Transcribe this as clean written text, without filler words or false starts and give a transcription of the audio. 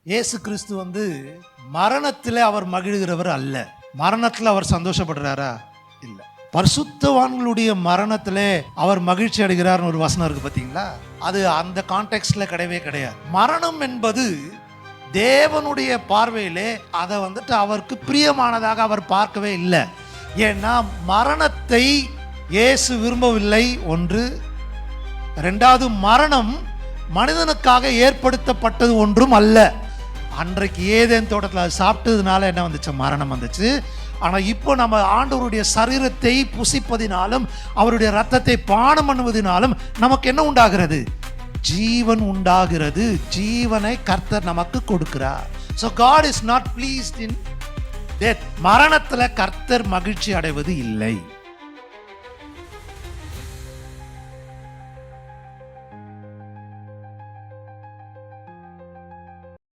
இயேசு கிறிஸ்து மரணத்தில் அவர் மகிழ்கிறவர் அல்ல. மரணத்தில் அவர் சந்தோஷப்படுறாரா? இல்லை. பரிசுத்தவான்களுடைய மரணத்திலே அவர் மகிழ்ச்சி அடைகிறார்னு ஒரு வசனம் இருக்கு பார்த்தீங்களா? அது அந்த கான்டெக்ட்ல கிடையவே கிடையாது. மரணம் என்பது தேவனுடைய பார்வையிலே அதை அவருக்கு பிரியமானதாக அவர் பார்க்கவே இல்லை. ஏன்னா மரணத்தை இயேசு விரும்பவில்லை. ஒன்று. ரெண்டாவது, மரணம் மனிதனுக்காக ஏற்படுத்தப்பட்டது ஒன்றும் அல்ல. அன்றைக்கு ஏதேன் தோட்டத்தில் அது சாப்பிட்டதுனால என்ன வந்துச்சு? மரணம் வந்துச்சு. ஆனால் இப்போ நம்ம ஆண்டவருடைய சரீரத்தை புசிப்பதினாலும் அவருடைய ரத்தத்தை பானம் பண்ணுவதினாலும் நமக்கு என்ன உண்டாகிறது? ஜீவன் உண்டாகிறது. ஜீவனை கர்த்தர் நமக்கு கொடுக்கிறார். So God is not pleased in death. மரணத்தில் கர்த்தர் மகிழ்ச்சி அடைவது இல்லை.